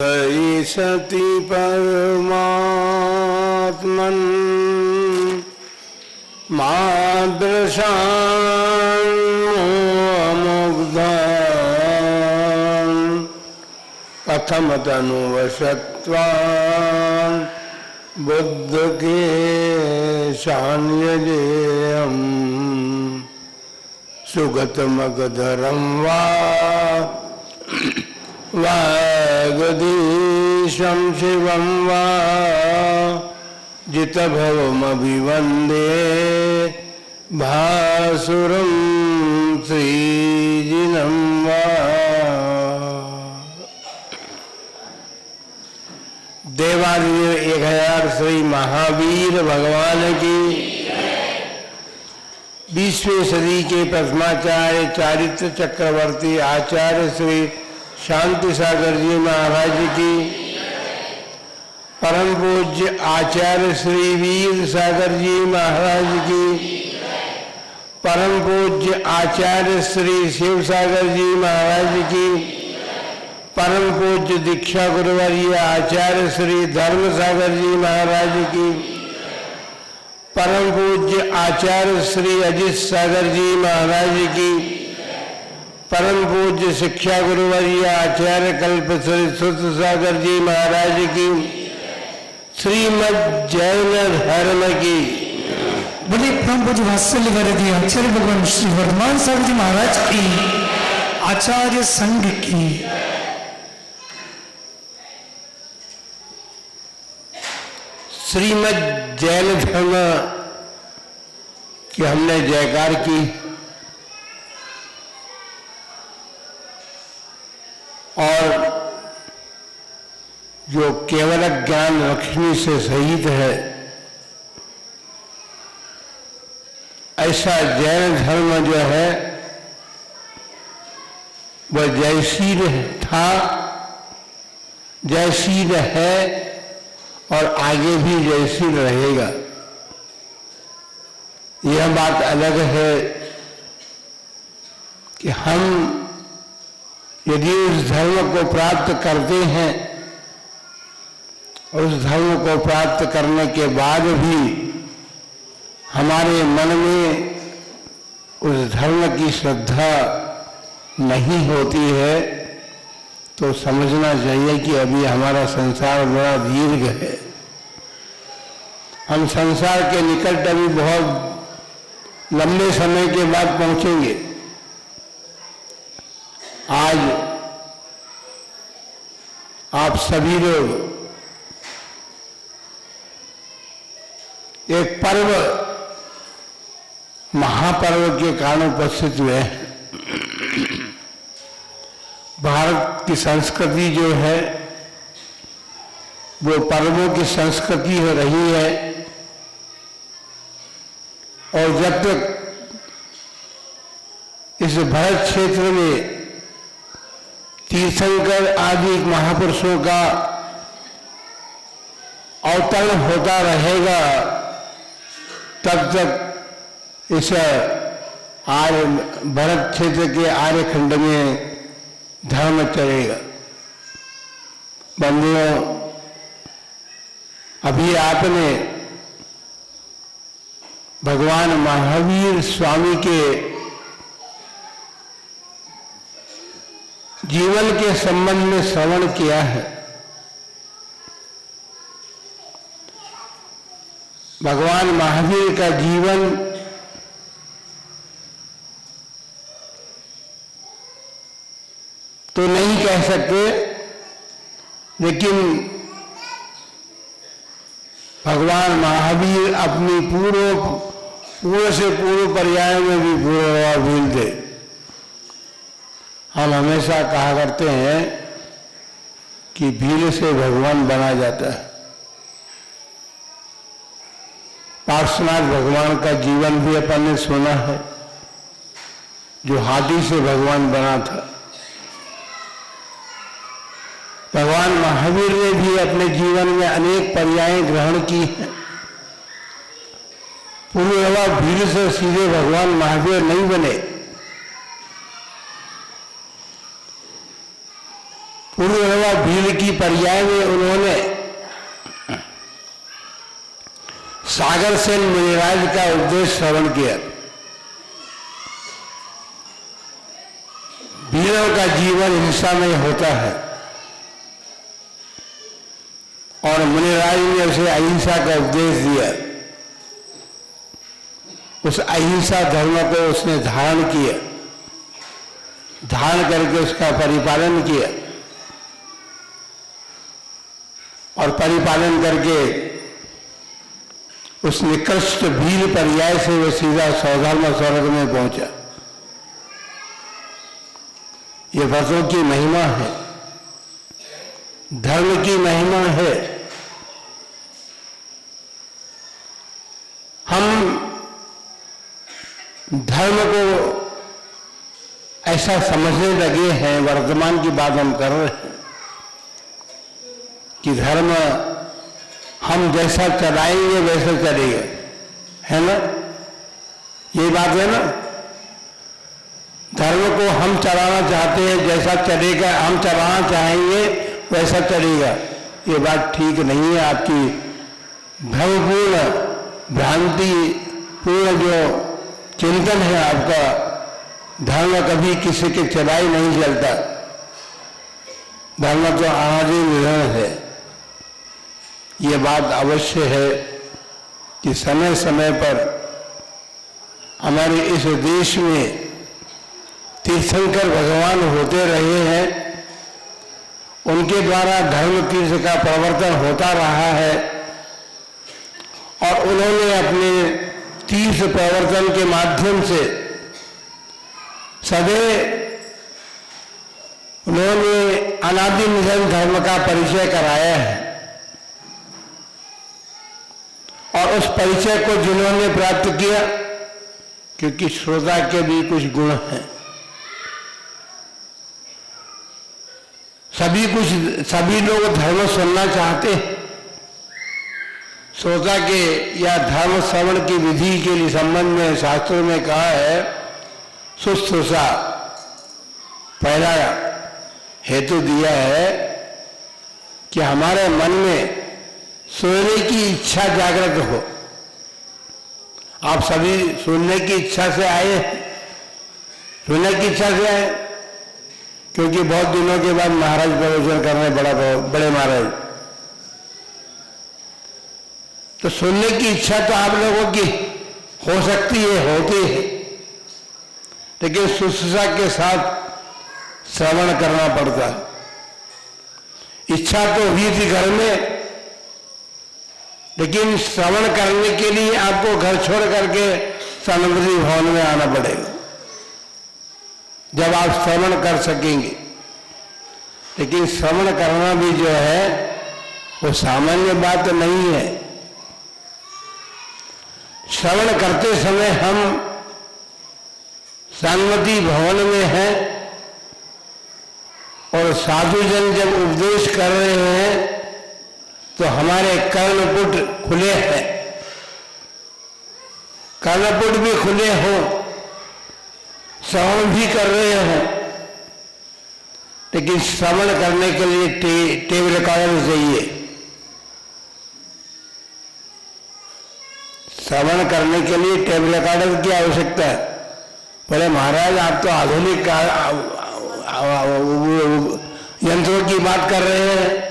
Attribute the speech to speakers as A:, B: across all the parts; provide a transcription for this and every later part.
A: सति परमात्मन् मादृशान्मुग्धान् कथम तनुवशत्वान् बुद्ध के शान्यजेयम् सुगतमगधरं वा वागदीशं शिवं वा जितभवमभिवन्दे भासुरं श्रीजिनं वा। देवादिदेव 1000 श्री महावीर भगवान की 20वीं सदी के प्रथमाचार्य चारित्र चक्रवर्ती आचार्य श्री शांति सागर जी महाराज की, परम पूज्य आचार्य श्री वीर सागर जी महाराज की, परम पूज्य आचार्य श्री शिव सागर जी महाराज की, परम पूज्य दीक्षा गुरुवर्य आचार्य श्री धर्म सागर जी महाराज की, परम पूज्य आचार्य श्री अजित सागर जी महाराज की, परम पूज्य शिक्षा गुरुवर्य आचार्य कल्प श्री सुत सागर जी महाराज की, श्रीमद् जैन धर्म की।
B: बोले परम पूज्य वात्सल्य वरदी आचार्य भगवान श्री वर्धमान सागर जी महाराज की, आचार्य संघ की।
A: श्रीमद् जैन धर्म की हमने जयकार की और जो केवल ज्ञान लक्ष्मी से सहित है, ऐसा जैन धर्म जो है वह जयशील था, जयशील है और आगे भी जयशील रहेगा। यह बात अलग है कि हम यदि उस धर्म को प्राप्त करते हैं और उस धर्म को प्राप्त करने के बाद भी हमारे मन में उस धर्म की श्रद्धा नहीं होती है, तो समझना चाहिए कि अभी हमारा संसार बड़ा दीर्घ है। हम संसार के निकट अभी बहुत लंबे समय के बाद पहुंचेंगे। आज आप सभी लोग एक पर्व, महापर्व के कारण उपस्थित हुए हैं। भारत की संस्कृति जो है वो पर्वों की संस्कृति हो रही है, और जब तक इस भारत क्षेत्र में तीर्थंकर आदि महापुरुषों का अवतरण होता रहेगा, तब तक इस आर्य भरत क्षेत्र के आर्यखंड में धर्म चलेगा। बंधुओं, अभी आपने भगवान महावीर स्वामी के जीवन के संबंध में श्रवण किया है। भगवान महावीर का जीवन तो नहीं कह सकते, लेकिन भगवान महावीर अपनी पूर्व से पूर्व पर्याय में भी पूर्वाभील थे। हम हमेशा कहा करते हैं कि भील से भगवान बना जाता है। पार्श्वनाथ भगवान का जीवन भी अपन ने सुना है, जो हाथी से भगवान बना था। भगवान महावीर ने भी अपने जीवन में अनेक पर्याय ग्रहण की हैं। पूर्व भील से सीधे भगवान महावीर नहीं बने। पूर्णवा भील की पर्याय में उन्होंने सागर सेन मुनिराज का उपदेश श्रवण किया। भीलों का जीवन हिंसा में होता है और मुनिराज ने उसे अहिंसा का उपदेश दिया। उस अहिंसा धर्म को उसने धारण किया, धारण करके उसका परिपालन किया और परिपालन करके उस निकृष्ट भील पर्याय से वो सीधा सौधर्म स्वर्ग में पहुंचा। ये व्रतों की महिमा है, धर्म की महिमा है। हम धर्म को ऐसा समझने लगे हैं, वर्तमान की बात हम कर रहे हैं कि धर्म हम जैसा चलाएंगे वैसा चलेगा, है ना? ये बात है ना? धर्म को हम चलाना चाहते हैं, जैसा चलेगा हम चलाना चाहेंगे वैसा चलेगा। ये बात ठीक नहीं है। आपकी भ्रमपूर्ण भ्रांति पूर्ण जो चिंतन है आपका, धर्म कभी किसी के चलाई नहीं चलता। धर्म तो आदि निधन है। ये बात अवश्य है कि समय समय पर हमारे इस देश में तीर्थंकर भगवान होते रहे हैं, उनके द्वारा धर्म तीर्थ का प्रवर्तन होता रहा है और उन्होंने अपने तीर्थ प्रवर्तन के माध्यम से सदैव उन्होंने अनादि निधन धर्म का परिचय कराया है और उस परिचय को जिन्होंने प्राप्त किया, क्योंकि श्रोता के भी कुछ गुण हैं, सभी लोग धर्म सुनना चाहते हैं। श्रोता के या धर्म श्रवण की विधि के लिए संबंध में शास्त्रों में कहा है, सुश्रूषा पहला हेतु दिया है कि हमारे मन में सुनने की इच्छा जागृत हो। आप सभी सुनने की इच्छा से आए, सुनने की इच्छा से आए, क्योंकि बहुत दिनों के बाद महाराज प्रवचन कर रहे, बड़े महाराज, तो सुनने की इच्छा तो आप लोगों की हो सकती है, होती है, लेकिन शुश्रूषा के साथ श्रवण करना पड़ता है। इच्छा तो हुई थी घर में, लेकिन श्रवण करने के लिए आपको घर छोड़ करके सन्मति भवन में आना पड़ेगा, जब आप श्रवण कर सकेंगे। लेकिन श्रवण करना भी जो है वो सामान्य बात नहीं है। श्रवण करते समय हम सन्मति भवन में हैं और साधुजन जब उपदेश कर रहे हैं तो हमारे कर्णपुट खुले हैं, कर्णपुट भी खुले हो, श्रवण भी कर रहे हो, लेकिन श्रवण करने के लिए टेप रिकॉर्डर चाहिए। श्रवण करने के लिए टेप रिकॉर्डर की आवश्यकता है। बोले महाराज आप तो आधुनिक यंत्रों की बात कर रहे हैं।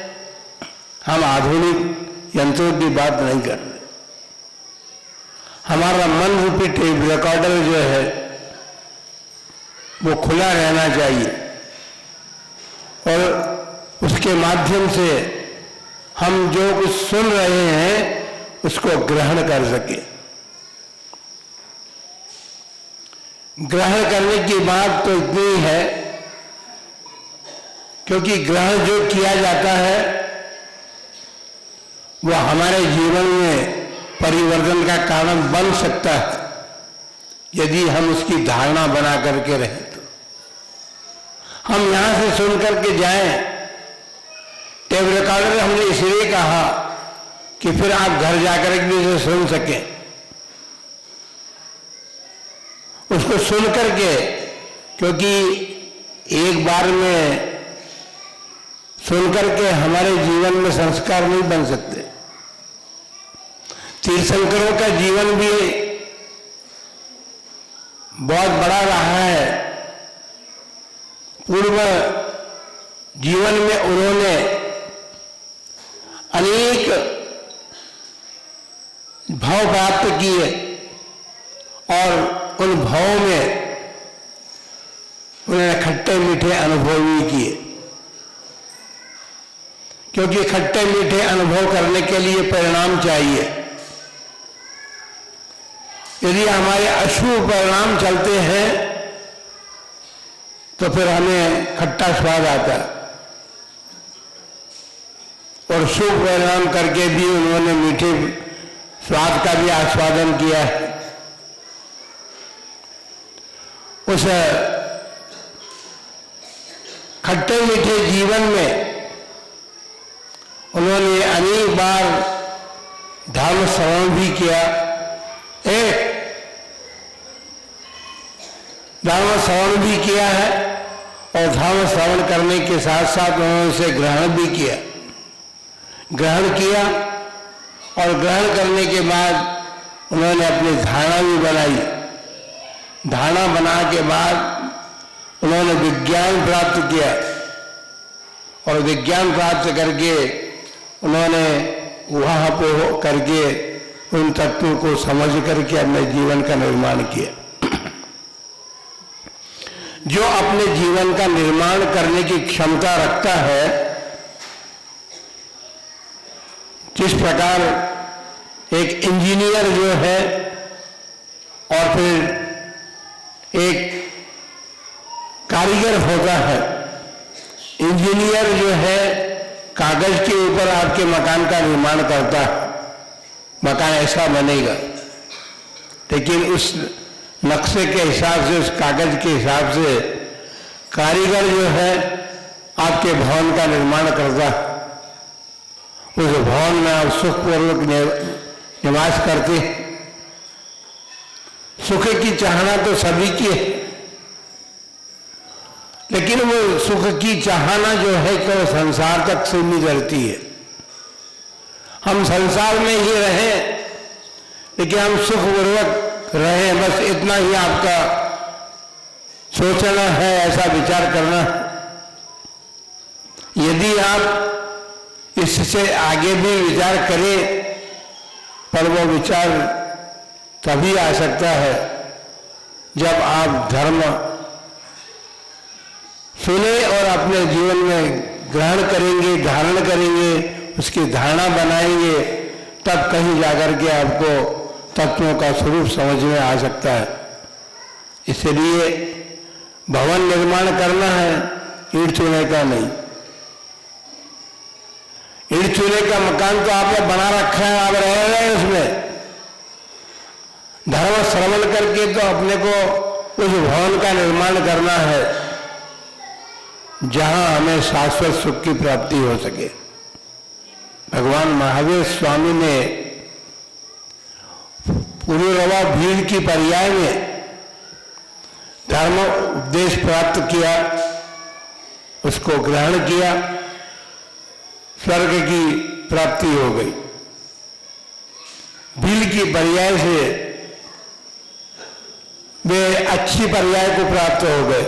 A: हम आधुनिक यंत्रों की बात नहीं कर रहे। हमारा मन रूपी टेप रिकॉर्डर जो है वो खुला रहना चाहिए और उसके माध्यम से हम जो कुछ सुन रहे हैं उसको ग्रहण कर सके। ग्रहण करने की बात तो इतनी है, क्योंकि ग्रहण जो किया जाता है वो हमारे जीवन में परिवर्तन का कारण बन सकता है, यदि हम उसकी धारणा बना करके रहें। तो हम यहां से सुन करके जाएं, टेप रिकॉर्डर हमने इसलिए कहा कि फिर आप घर जाकर भी उसे सुन सकें। उसको सुन करके, क्योंकि एक बार में सुनकर के हमारे जीवन में संस्कार नहीं बन सकते। तीर्थंकरों का जीवन भी बहुत बड़ा रहा है। पूर्व जीवन में उन्होंने अनेक भाव प्राप्त किए और उन भावों में उन्होंने खट्टे मीठे अनुभव भी किए, क्योंकि खट्टे मीठे अनुभव करने के लिए परिणाम चाहिए। यदि हमारे अशुभ परिणाम चलते हैं तो फिर हमें खट्टा स्वाद आता है, और शुभ परिणाम करके भी उन्होंने मीठे स्वाद का भी आस्वादन किया है। उस खट्टे मीठे जीवन में उन्होंने अनेक बार धर्म श्रवण भी किया। एक धर्म श्रवण भी किया है और धर्म श्रवण करने के साथ साथ उन्होंने उसे ग्रहण भी किया। ग्रहण किया और ग्रहण करने के बाद उन्होंने अपनी धारणा भी बनाई। धारणा बना के बाद उन्होंने विज्ञान प्राप्त किया और विज्ञान प्राप्त करके उन्होंने वहाँ पे करके उन तत्वों को समझ करके अपने जीवन का निर्माण किया। जो अपने जीवन का निर्माण करने की क्षमता रखता है, जिस प्रकार एक इंजीनियर जो है और फिर एक कारीगर होता है। इंजीनियर जो है कागज के ऊपर आपके मकान का निर्माण करता है, मकान ऐसा बनेगा, लेकिन उस नक्शे के हिसाब से, उस कागज के हिसाब से कारीगर जो है आपके भवन का निर्माण करता है। उस भवन में आप सुखपूर्वक निवास करते। सुख की चाहना तो सभी की है, लेकिन वो सुख की चाहना जो है कि संसार तक सीमित रहती है। हम संसार में ही रहें, लेकिन हम सुखपूर्वक रहें, बस इतना ही आपका सोचना है, ऐसा विचार करना है। यदि आप इससे आगे भी विचार करें, पर वो विचार तभी आ सकता है जब आप धर्म सुने और अपने जीवन में ग्रहण करेंगे, धारण करेंगे, उसकी धारणा बनाएंगे, तब कहीं जाकर के आपको तत्वों का स्वरूप समझ में आ सकता है। इसलिए भवन निर्माण करना है, ईंट चूने का नहीं। ईंट चूने का मकान तो आपने बना रखा है, आप रह रहे हैं उसमें। धर्म श्रवण करके तो अपने को उस भवन का निर्माण करना है जहां हमें शाश्वत सुख की प्राप्ति हो सके। भगवान महावीर स्वामी ने पुरुरवा भीड़ की पर्याय में धर्म उपदेश प्राप्त किया, उसको ग्रहण किया, स्वर्ग की प्राप्ति हो गई। भीड़ की पर्याय से वे अच्छी पर्याय को प्राप्त हो गए।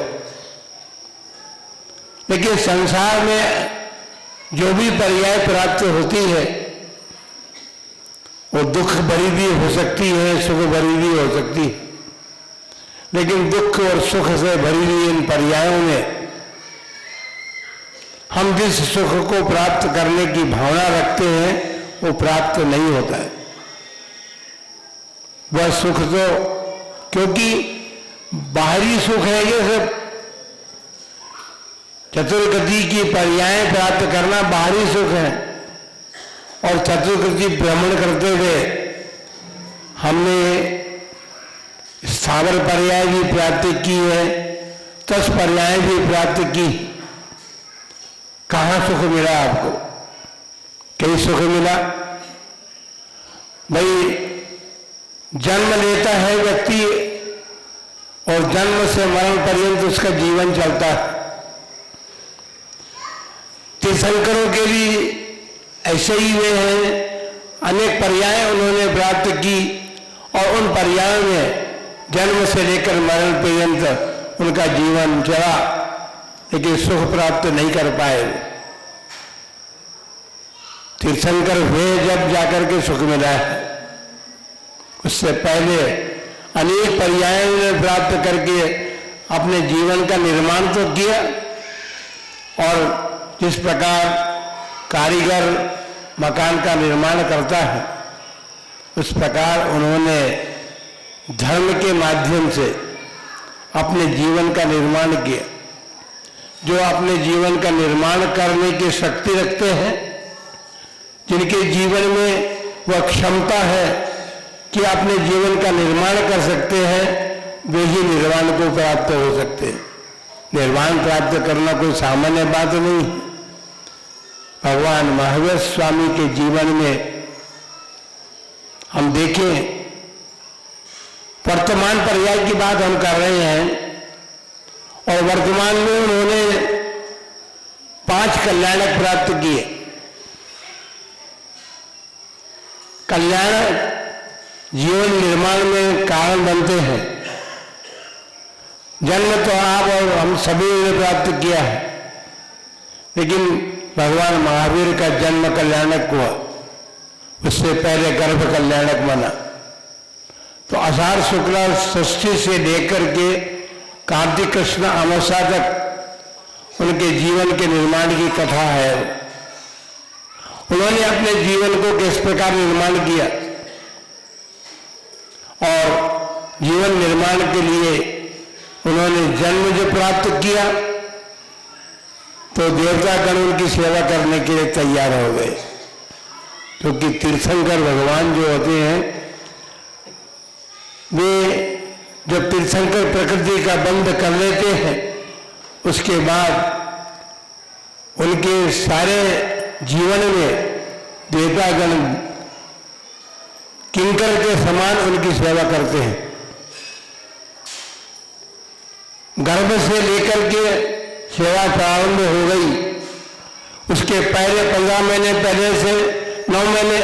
A: लेकिन संसार में जो भी पर्याय प्राप्त होती है वो दुख भरी भी हो सकती है, सुख भरी भी हो सकती है। लेकिन दुख और सुख से भरी हुई इन पर्यायों में हम जिस सुख को प्राप्त करने की भावना रखते हैं वो प्राप्त नहीं होता है। वह सुख तो, क्योंकि बाहरी सुख है ये सब, चतुर्गति की पर्याय प्राप्त करना बाहरी सुख है। और चतुर्गति भ्रमण करते हुए हमने स्थावर पर्याय भी प्राप्त की है, तस पर्याय भी प्राप्त की। कहाँ सुख मिला आपको? कहीं सुख मिला? भाई जन्म लेता है व्यक्ति और जन्म से मरण पर्यंत उसका जीवन चलता है। तीर्थंकरों के भी ऐसे ही वे हैं, अनेक पर्याय उन्होंने प्राप्त की और उन पर्यायों में जन्म से लेकर मरण पर्यंत उनका जीवन चला, लेकिन सुख प्राप्त नहीं कर पाए। तीर्थंकर हुए जब जाकर के सुख मिला है, उससे पहले अनेक पर्यायों ने प्राप्त करके अपने जीवन का निर्माण तो किया, और जिस प्रकार कारीगर मकान का निर्माण करता है, उस प्रकार उन्होंने धर्म के माध्यम से अपने जीवन का निर्माण किया। जो अपने जीवन का निर्माण करने की शक्ति रखते हैं, जिनके जीवन में वह क्षमता है कि अपने जीवन का निर्माण कर सकते हैं, वे ही निर्वाण को प्राप्त हो सकते हैं। निर्वाण प्राप्त करना कोई सामान्य बात नहीं है। भगवान महावीर स्वामी के जीवन में हम देखें, वर्तमान पर्याय की बात हम कर रहे हैं, और वर्तमान में उन्होंने 5 कल्याणक प्राप्त किए। कल्याण जीवन निर्माण में कारण बनते हैं। जन्म तो आप और हम सभी ने प्राप्त किया है, लेकिन भगवान महावीर का जन्म कल्याणक हुआ, उससे पहले गर्भ कल्याणक बना। तो आषाढ़ शुक्ला षष्ठी से लेकर के कार्तिक कृष्ण अमावस्या तक उनके जीवन के निर्माण की कथा है। उन्होंने अपने जीवन को किस प्रकार निर्माण किया, और जीवन निर्माण के लिए उन्होंने जन्म जो प्राप्त किया, तो देवतागण उनकी सेवा करने के लिए तैयार हो गए, क्योंकि तीर्थंकर भगवान जो होते हैं, वे जब तीर्थंकर प्रकृति का बंध कर लेते हैं, उसके बाद उनके सारे जीवन में देवतागण किंकर के समान उनकी सेवा करते हैं। गर्भ से लेकर के सेवा प्रारंभ हो गई, उसके पहले 15 महीने पहले से 9 महीने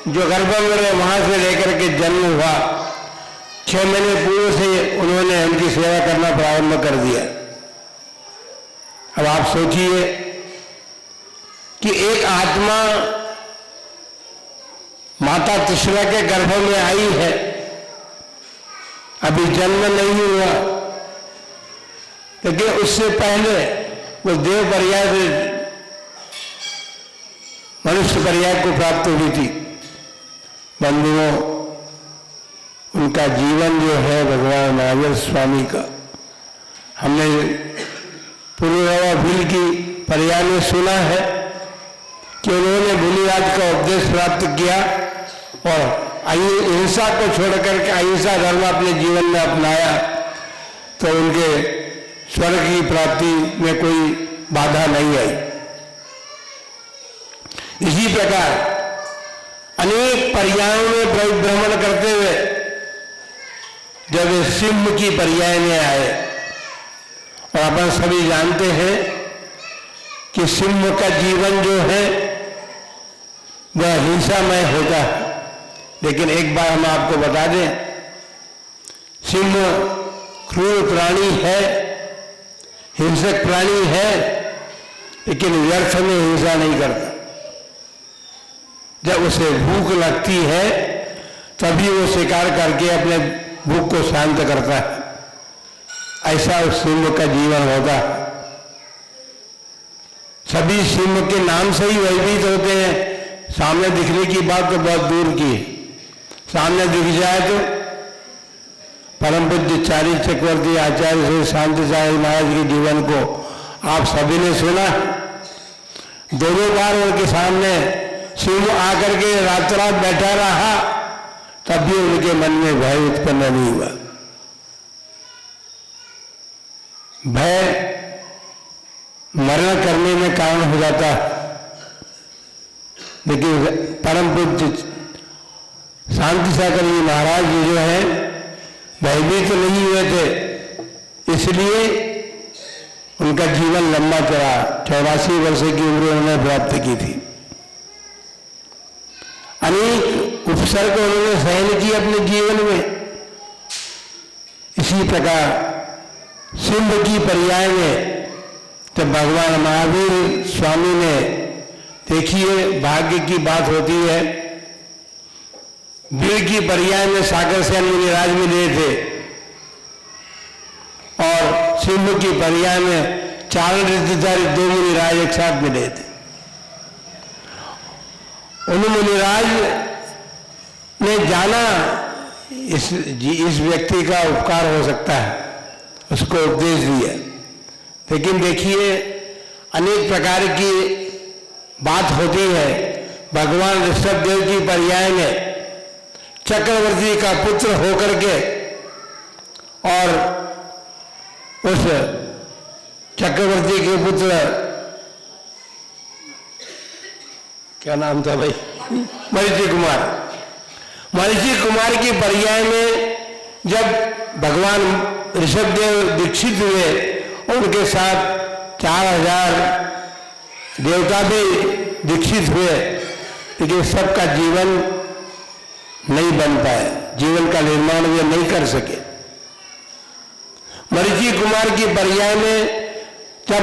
A: जो गर्भ में रहे, वहां से लेकर के जन्म हुआ, 6 महीने पूर्व से उन्होंने उनकी सेवा करना प्रारंभ कर दिया। अब आप सोचिए कि एक आत्मा माता त्रिशला के गर्भ में आई है, अभी जन्म नहीं हुआ, लेकिन उससे पहले वो देव पर्याय से मनुष्य पर्याय को प्राप्त हुई थी। बंधुओं, उनका जीवन जो है भगवान महावीर स्वामी का, हमने पूर्व भील की पर्याय में सुना है कि उन्होंने भूलिराज का उपदेश प्राप्त किया और अहिंसा को छोड़कर के अहिंसा धर्म अपने जीवन में अपनाया, तो उनके स्वर्ग की प्राप्ति में कोई बाधा नहीं आई। इसी प्रकार अनेक पर्यायों में भ्रमण करते हुए जब वे सिंह की पर्याय में आए, और अपन सभी जानते हैं कि सिंह का जीवन जो है वह हिंसामय होता है, लेकिन एक बार हम आपको बता दें, सिंह क्रूर प्राणी है, हिंसक प्राणी है, लेकिन व्यर्थ में हिंसा नहीं करता। जब उसे भूख लगती है तभी वो शिकार करके अपने भूख को शांत करता है। ऐसा उस सिंह का जीवन होता है। सभी सिंह के नाम से ही भयभीत होते हैं। सामने दिखने की बात तो बहुत दूर की है, सामने दिख जाए तो परम पूज्य चारी चक्रवर्ती आचार्य श्री शांति साहिब महाराज के जीवन को आप सभी ने सुना। दोनों बार उनके सामने सिंह आकर के रात रात बैठा रहा, तब भी उनके मन में भय उत्पन्न नहीं हुआ। भय मरण करने में कारण हो जाता है, लेकिन परम पूज्य शांति सागर जी महाराज जी जो है भयभीत तो नहीं हुए थे, इसलिए उनका जीवन लंबा चला, 84 वर्ष की उम्र उन्होंने प्राप्त की थी। अनेक उपसर्ग उन्होंने सहन किए अपने जीवन में। इसी प्रकार सिंह की पर्याय में जब भगवान महावीर स्वामी ने, देखिए भाग्य की बात होती है, वीर की पर्याय में सागर सेन मुनिराज मिले थे और सिंह की पर्याय में चारण ऋतुधारी 2 मुनिराज एक साथ मिले थे। उन मुनिराज ने जाना इस व्यक्ति का उपकार हो सकता है, उसको उपदेश दिया। लेकिन देखिए अनेक प्रकार की बात होती है। भगवान ऋषभदेव की पर्याय में चक्रवर्ती का पुत्र होकर के और उस चक्रवर्ती के पुत्र, क्या नाम था भाई, मरीचि कुमार, मरीचि कुमार की पर्याय में जब भगवान ऋषभदेव दीक्षित हुए, उनके साथ 4000 देवता भी दीक्षित हुए, लेकिन सबका जीवन नहीं बन पाया, जीवन का निर्माण वे नहीं कर सके। मरीचि कुमार की पर्याय में जब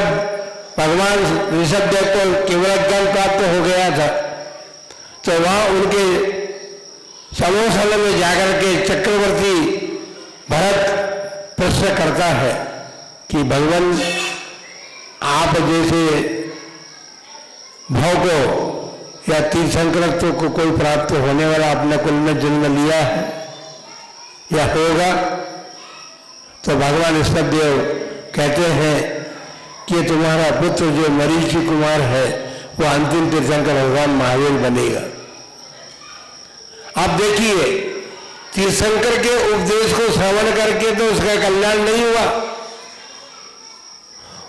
A: भगवान ऋषभदेव को केवल ज्ञान प्राप्त हो गया था, तो वहां उनके समोसल में जाकर के चक्रवर्ती भरत प्रश्न करता है कि भगवान आप जैसे भाव को या तीर्थंकरत्व को कोई प्राप्त होने वाला अपने कुल में जन्म लिया है या होगा? तो भगवान ऋषभदेव कहते हैं कि तुम्हारा पुत्र जो मरीचि कुमार है वो अंतिम तीर्थंकर भगवान महावीर बनेगा। आप देखिए तीर्थंकर के उपदेश को श्रवण करके तो उसका कल्याण नहीं हुआ,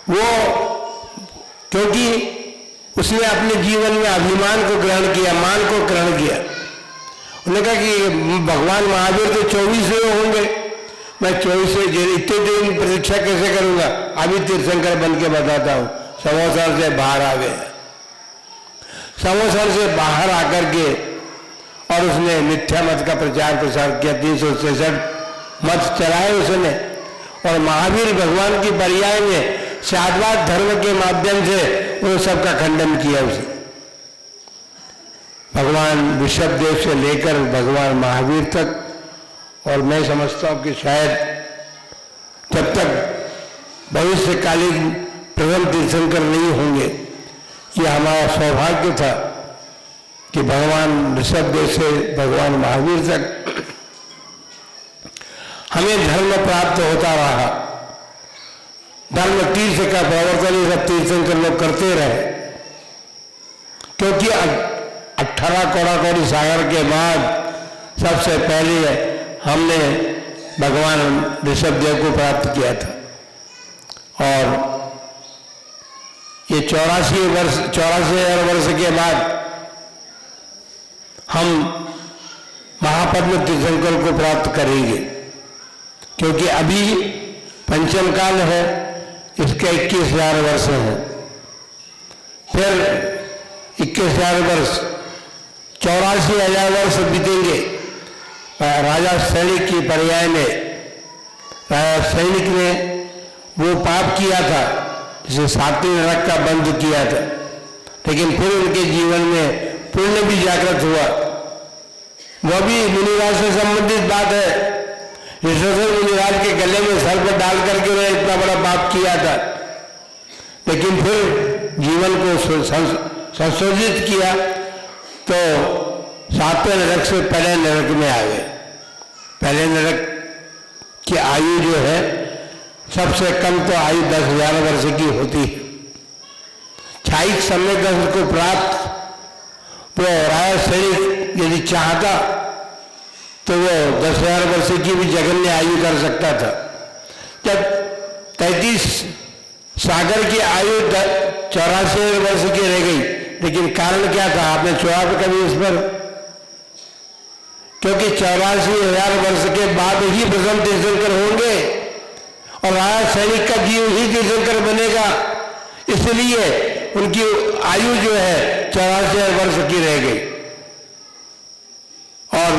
A: वो क्योंकि उसने अपने जीवन में अभिमान को ग्रहण किया, मान को ग्रहण किया। उन्होंने कहा कि भगवान महावीर तो 24वें होंगे, मैं 24वें इतने दिन प्रतीक्षा कैसे करूंगा, अभी तीर्थंकर बन के बताता हूं। समोसर से बाहर आ गए, समोसर से बाहर आकर के और उसने मिथ्या मत का प्रचार प्रसार किया। 363 मत चलाए उसने, और महावीर भगवान की पर्याय में शाद्वाद धर्म के माध्यम से उन सबका खंडन किया उसे। भगवान ऋषभदेव से लेकर भगवान महावीर तक, और मैं समझता हूं कि शायद जब तक भविष्यकालीन प्रथम तीर्थंकर नहीं होंगे, ये हमारा सौभाग्य था कि भगवान ऋषभदेव से भगवान महावीर तक हमें धर्म प्राप्त होता रहा। धर्म तीर्थ का प्रवर्तन ये सब तीर्थंकर लोग करते रहे, क्योंकि 18 कोड़ा सागर के बाद सबसे पहले हमने भगवान ऋषभदेव को प्राप्त किया था। और ये 84,000 वर्ष के बाद हम महापद्म तीर्थंकर को प्राप्त करेंगे, क्योंकि अभी पंचम काल है, इसके 21,000 वर्ष हैं। फिर 21,000 वर्ष, 84,000 वर्ष बीतेंगे। राजा सैनिक की पर्याय में राजा सैनिक ने वो पाप किया था जिसे 7वें नरक का बंध किया था, लेकिन फिर उनके जीवन में पुण्य भी जागृत हुआ। वह भी मुनिराज से संबंधित बात है। ऋषभदेव मुनिराज के गले में सर्प डाल करके उन्होंने इतना बड़ा पाप किया था, लेकिन फिर जीवन को संशोधित किया तो 7वें नरक से पहले नरक में आ गए। पहले नरक की आयु जो है सबसे कम तो आयु 10,000 वर्ष की होती है। क्षायिक सम्यक दर्शन को प्राप्त वो राजा सैनिक यदि चाहता तो वो 10,000 वर्ष की भी जघन्य आयु कर सकता था। जब 33 सागर की आयु 84,000 वर्ष की रह गई, लेकिन कारण क्या था? आपने चुनाव कभी इस पर? क्योंकि 84,000 वर्ष के बाद ही प्रथम तीर्थंकर होंगे, और राजा सैनिक का जीव ही तीर्थंकर बनेगा, इसलिए उनकी आयु जो है 84 वर्ष की रह गई और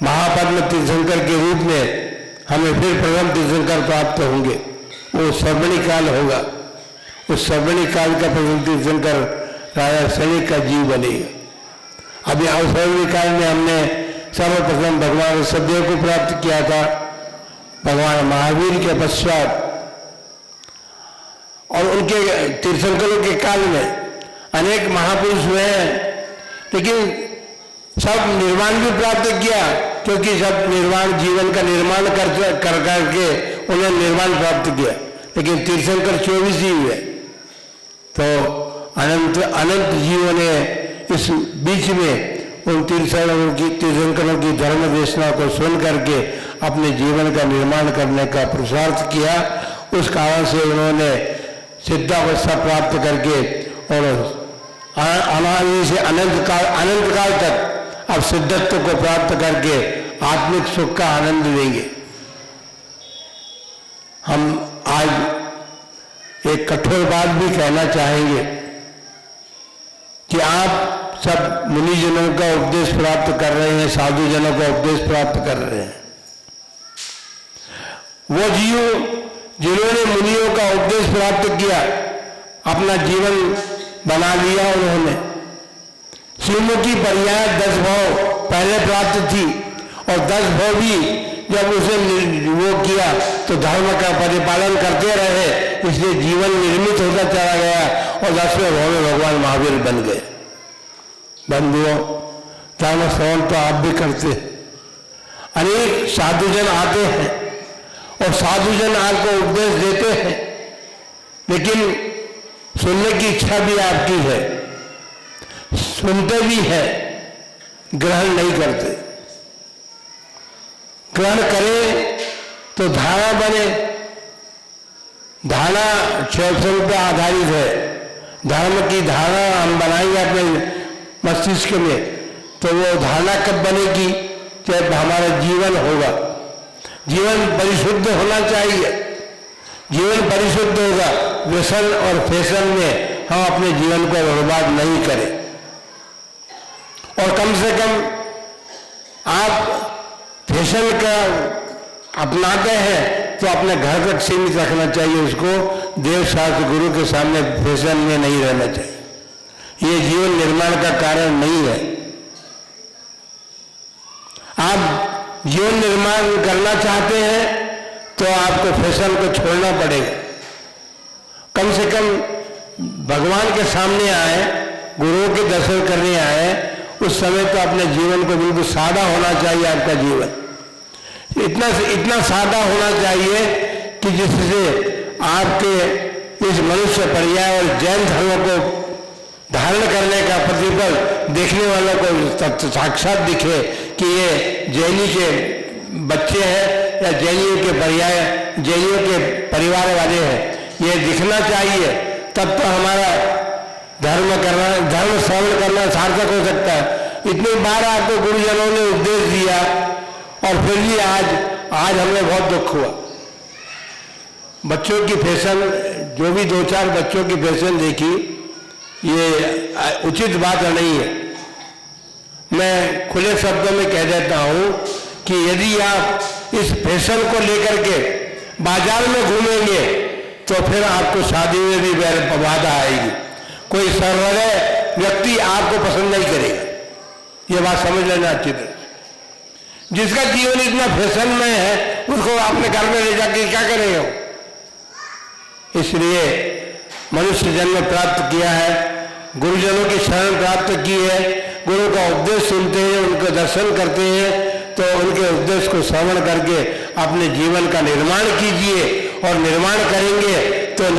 A: महापद्म तीर्थंकर के रूप में हमें फिर प्रथम तीर्थंकर प्राप्त होंगे। वो सर्वणी काल होगा, उस सर्वणी काल का प्रथम तीर्थंकर राजा सैनिक का जीव बनेगा। अभी सर्वणी काल में हमने सर्वप्रथम भगवान ऋषभदेव को प्राप्त किया था, भगवान महावीर के पश्चात, और उनके तीर्थंकरों के काल में अनेक महापुरुष हुए हैं, लेकिन सब निर्वाण भी प्राप्त किया, क्योंकि सब निर्वाण जीवन का निर्माण कर करके उन्होंने निर्वाण प्राप्त किया, लेकिन तीर्थंकर 24 ही हुए। तो अनंत जीवों ने इस बीच में उन तीर्थंकरों की धर्म देशना को सुन करके अपने जीवन का निर्माण करने का पुरुषार्थ किया। उस कारण से उन्होंने सिद्धावस्था प्राप्त करके और अनादि से अनंत काल तक अब सिद्धत्व को प्राप्त करके आत्मिक सुख का आनंद लेंगे। हम आज एक कठोर बात भी कहना चाहेंगे कि आप सब मुनिजनों का उपदेश प्राप्त कर रहे हैं, साधुजनों का उपदेश प्राप्त कर रहे हैं। वो जीव जिन्होंने मुनियों का उपदेश प्राप्त किया, अपना जीवन बना लिया उन्होंने। श्रीमुखी पर्याय 10 भाव पहले प्राप्त थी और 10 भाव भी जब उसे वो किया तो धर्म का परिपालन करते रहे, इसलिए जीवन निर्मित होता चला गया और 10वें भाव में भगवान महावीर बन गए। बंधुओं, धर्म श्रवण तो आप भी करते हैं, अनेक साधुजन आते हैं और साधुजन आपको उपदेश देते हैं, लेकिन सुनने की इच्छा भी आपकी है, सुनते भी है, ग्रहण नहीं करते। ग्रहण करें तो धारणा बने। धारणा क्षेत्र पर आधारित है। धर्म की धारणा हम बनाएंगे अपने मस्तिष्क में, तो वो धारणा कब बनेगी? जब हमारा जीवन होगा। जीवन परिशुद्ध होना चाहिए। जीवन परिशुद्ध होगा, व्यसन और फैशन में हम अपने जीवन को बर्बाद नहीं करें। और कम से कम आप फैशन का अपनाते हैं तो अपने घर तक सीमित रखना चाहिए उसको। देव शास्त्र गुरु के सामने फैशन में नहीं रहना चाहिए। ये जीवन निर्माण का कारण नहीं है। आप जीवन निर्माण करना चाहते हैं तो आपको फैशन को छोड़ना पड़ेगा। कम से कम भगवान के सामने आए, गुरुओं के दर्शन करने आए, उस समय तो अपने जीवन को बिल्कुल सादा होना चाहिए। आपका जीवन इतना सादा होना चाहिए कि जिससे आपके इस मनुष्य पर्याय और जैन धर्म को धारण करने का प्रतिफल देखने वालों को साक्षात दिखे कि ये जैनी के बच्चे हैं या जैनियों के पर्याय, जैनियों के परिवार वाले हैं। ये दिखना चाहिए, तब तो हमारा धर्म श्रवण करना सार्थक हो सकता है। इतनी बार आपको गुरुजनों ने उपदेश दिया और फिर भी आज हमें बहुत दुख हुआ। बच्चों की फैशन, जो भी 2-4 बच्चों की फैशन देखी, ये उचित बात नहीं है। मैं खुले शब्दों में कह देता हूं कि यदि आप इस फैशन को लेकर के बाजार में घूमेंगे तो फिर आपको शादी में भी बाधा आएगी। कोई सर्वोदय व्यक्ति आपको पसंद नहीं करेगा। ये बात समझ लेना अच्छी तरह। जिसका जीवन इतना फैशन में है उसको अपने घर में ले जाके क्या करेगा? इसलिए मनुष्य जन्म प्राप्त किया है, गुरुजनों की शरण प्राप्त की है, गुरु का उपदेश सुनते हैं, उनके दर्शन करते हैं, तो उनके उपदेश को श्रवण करके अपने जीवन का निर्माण कीजिए। और निर्माण करेंगे तो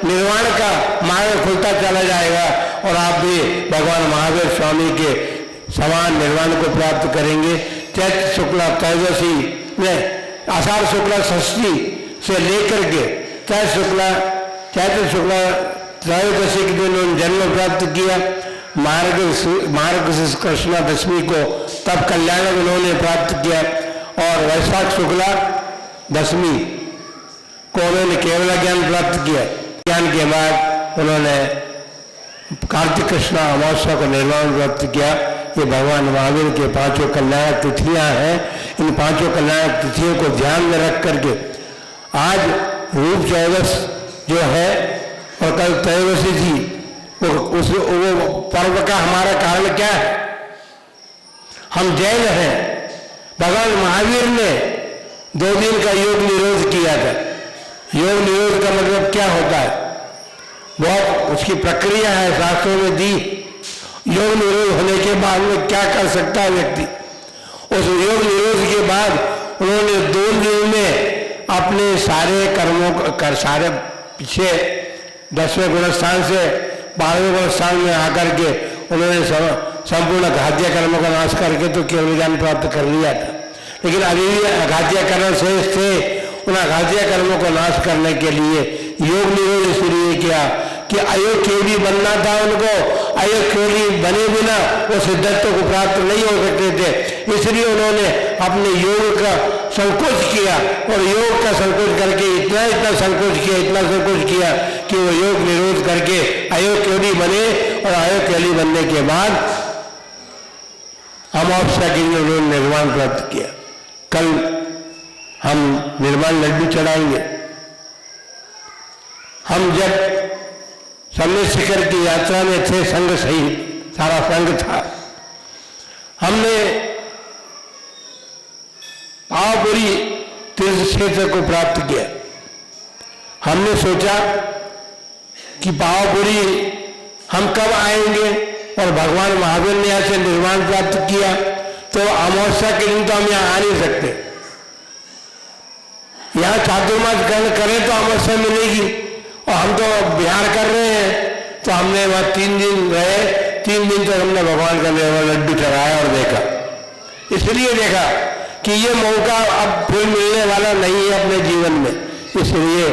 A: निर्वाण का मार्ग खुलता चला जाएगा और आप भी भगवान महावीर स्वामी के समान निर्वाण को प्राप्त करेंगे। चैत्र शुक्ला त्रयोदशी में, आषाढ़ शुक्ला षष्ठी से लेकर के चैत्र शुक्ला त्रयोदशी के दिन उन्होंने जन्म प्राप्त किया। मार्ग कृष्णा दशमी को तब कल्याण उन्होंने प्राप्त किया और वैशाख शुक्ला दशमी को उन्होंने केवल ज्ञान प्राप्त किया। ज्ञान के बाद उन्होंने कार्तिक कृष्ण अमावस्या को निर्वाण प्राप्त किया। ये भगवान महावीर के पांचों कल्याणक तिथियां हैं। इन पांचों कल्याणक तिथियों को ध्यान में रख करके आज रूप चौदस जो है और कल त्रयोदशी थी, वो पर्व का हमारा कारण क्या है? हम जैन हैं। भगवान महावीर ने 2 दिन का योग निरोध किया था। योग निरोध का मतलब क्या होता है? बहुत उसकी प्रक्रिया है, शास्त्रों में दी। योग निरोध होने के बाद में क्या कर सकता है व्यक्ति? उस योग निरोध के बाद उन्होंने 2 दिन में अपने सारे कर्मों कर सारे पीछे 10वें गुणस्थान से 12वें गुणस्थान में आकर के उन्होंने संपूर्ण घातीय कर्मों का नाश करके तो केवल ज्ञान प्राप्त कर लिया था। लेकिन अभी भी अघातीय कर्म शेष थे। उन अघातीय कर्मों को नाश करने के लिए योग निरोध इसलिए किया कि अयोग्य बनना था उनको। अयोग्य बने बिना वो सिद्धत्व को प्राप्त नहीं हो सकते थे। इसलिए उन्होंने अपने योग का संकोच किया और योग का संकोच करके इतना संकोच किया कि वो योग निरोध करके अयोग्य बने। और अयोग्य बनने के बाद अमावस्या के दिन उन्होंने निर्वाण प्राप्त किया। कल हम निर्वाण लड्डू चढ़ाएंगे। हम जब सम्य शिखर की यात्रा में थे, संघ सहित सारा संघ था, हमने पावापुरी तीर्थ क्षेत्र को प्राप्त किया। हमने सोचा कि पावापुरी हम कब आएंगे, और भगवान महावीर ने यहाँ से निर्वाण प्राप्त किया तो अमावस्या के दिन तो हम यहाँ आ नहीं सकते। यहाँ चातुर्मास करें तो अमावस्या मिलेगी, और हम तो बिहार कर रहे हैं। तो हमने वहाँ 3 दिन रहे। 3 दिन तक हमने भगवान का निर्वाण लड्डू चढ़ाया और देखा। इसलिए देखा कि ये मौका अब फिर मिलने वाला नहीं है अपने जीवन में। इसलिए